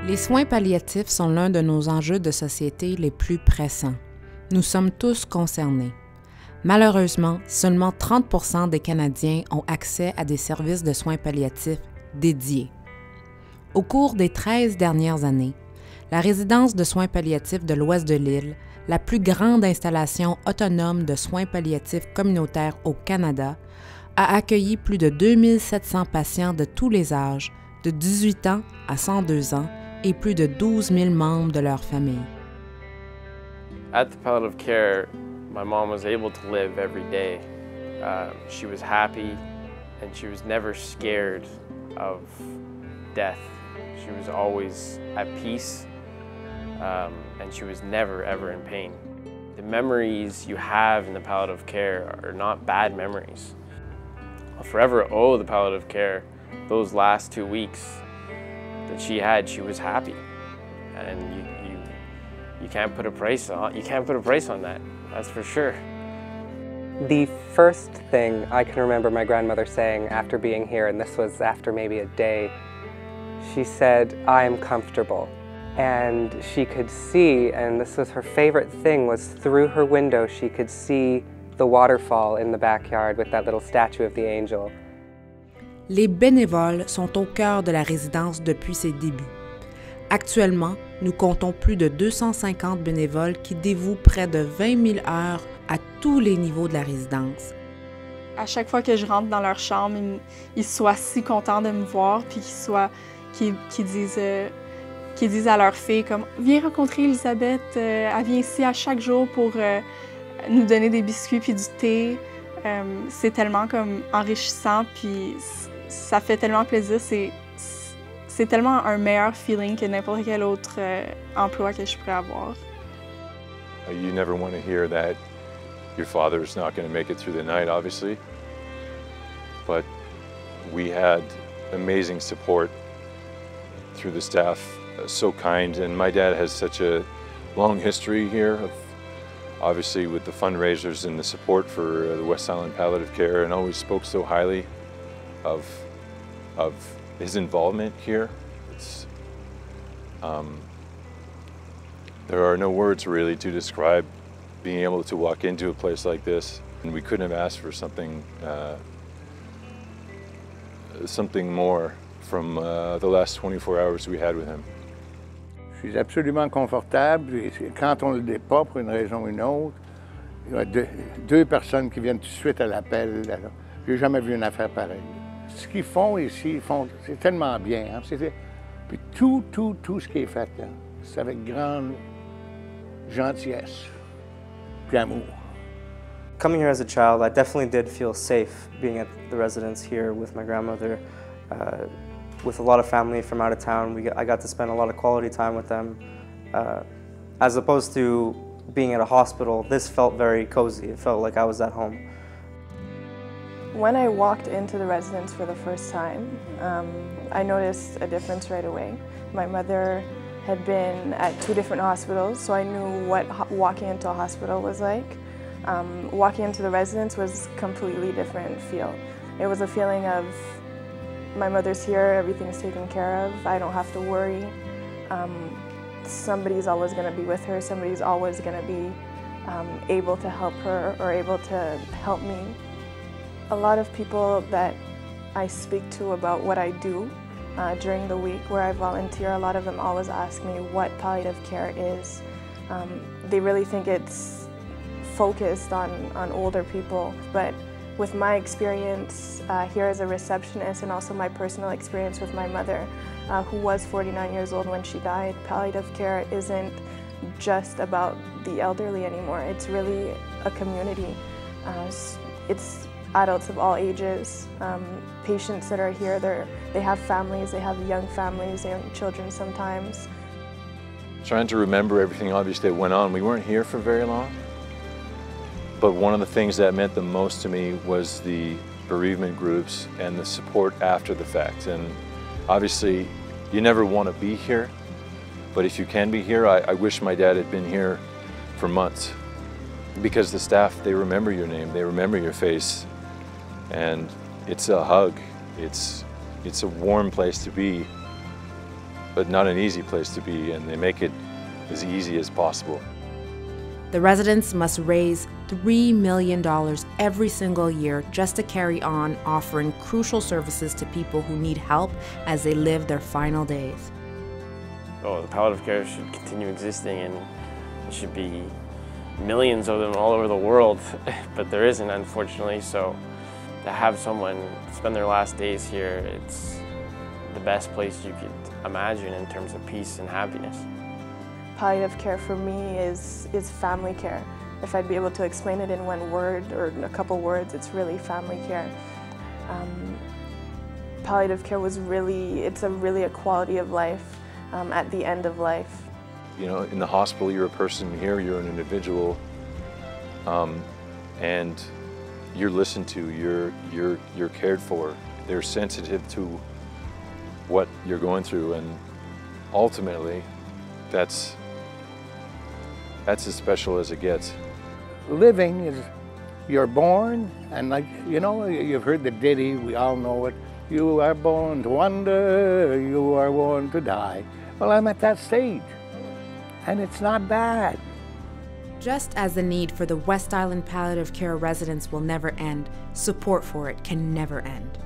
Les soins palliatifs sont l'un de nos enjeux de société les plus pressants. Nous sommes tous concernés. Malheureusement, seulement 30% des Canadiens ont accès à des services de soins palliatifs dédiés. Au cours des 13 dernières années, la résidence de soins palliatifs de l'ouest de l'île, la plus grande installation autonome de soins palliatifs communautaires au Canada, a accueilli plus de 2700 patients de tous les âges, de 18 ans à 102 ans, et plus de 12 000 membres de leur famille. At the palliative care, my mom was able to live every day. She was happy and she was never scared of death. She was always at peace and she was never ever in pain. The memories you have in the palliative care are not bad memories. I'll forever owe the palliative care those last 2 weeks that she was happy, and you can't put a price on that. That's for sure. The first thing I can remember my grandmother saying after being here, and this was after maybe a day, she said, "I'm comfortable." And she could see, and this was her favorite thing, was through her window she could see the waterfall in the backyard with that little statue of the angel. Les bénévoles sont au cœur de la résidence depuis ses débuts. Actuellement, nous comptons plus de 250 bénévoles qui dévouent près de 20 000 heures à tous les niveaux de la résidence. À chaque fois que je rentre dans leur chambre, ils soient si contents de me voir, puis qu'ils disent à leur fille comme « Viens rencontrer Elisabeth, elle vient ici à chaque jour pour nous donner des biscuits puis du thé. » C'est tellement comme enrichissant, puis ça fait tellement plaisir. C'est tellement un meilleur feeling que n'importe quel autre emploi que je pourrais avoir. You never want to hear that your father's not going to make it through the night, obviously. But we had amazing support through the staff, so kind, and my dad has such a long history here of obviously with the fundraisers and the support for the West Island Palliative Care, and always spoke so highly of his involvement here. There are no words really to describe being able to walk into a place like this, and we couldn't have asked for something more from the last 24 hours we had with him. Je suis absolument confortable. Quand on ne le dit pas pour une raison ou une autre, il y a deux personnes qui viennent tout de suite à l'appel. Je n'ai jamais vu une affaire pareille. Ce qu'ils font ici, c'est tellement bien. Hein? Puis tout ce qui est fait là, c'est avec grande gentillesse puis amour. Coming here as a child, I definitely did feel safe being at the residence here with my grandmother. With a lot of family from out of town, I got to spend a lot of quality time with them. As opposed to being at a hospital, this felt very cozy. It felt like I was at home. When I walked into the residence for the first time, I noticed a difference right away. My mother had been at 2 different hospitals, so I knew what walking into a hospital was like. Walking into the residence was a completely different feel. It was a feeling of my mother's here, everything's taken care of, I don't have to worry. Somebody's always going to be with her, somebody's always going to be able to help her or able to help me. A lot of people that I speak to about what I do during the week where I volunteer, a lot of them always ask me what palliative care is. They really think it's focused on older people, but with my experience here as a receptionist and also my personal experience with my mother, who was 49 years old when she died, palliative care isn't just about the elderly anymore. It's really a community. It's adults of all ages. Patients that are here, they have families, they have young families, young children sometimes. Trying to remember everything obviously that went on. We weren't here for very long. But one of the things that meant the most to me was the bereavement groups and the support after the fact. And obviously, you never want to be here, but if you can be here, I wish my dad had been here for months. Because the staff, they remember your name, they remember your face, and it's a hug. It's a warm place to be. but not an easy place to be, and they make it as easy as possible. The residents must raise $3 million every single year just to carry on offering crucial services to people who need help as they live their final days. Oh, the palliative care should continue existing, and there should be millions of them all over the world, but there isn't, unfortunately. So to have someone spend their last days here, it's the best place you could imagine in terms of peace and happiness. Palliative care for me is family care. If I'd be able to explain it in one word or in a couple words, it's really family care. Palliative care was it's really a quality of life at the end of life. You know, in the hospital, you're a person. Here, you're an individual, and you're listened to. You're cared for. They're sensitive to what you're going through, and ultimately, that's as special as it gets. Living is, you're born, and like, you know, you've heard the ditty, we all know it. You are born to wonder, you are born to die. Well, I'm at that stage, and it's not bad. Just as the need for the West Island Palliative Care Residence will never end, support for it can never end.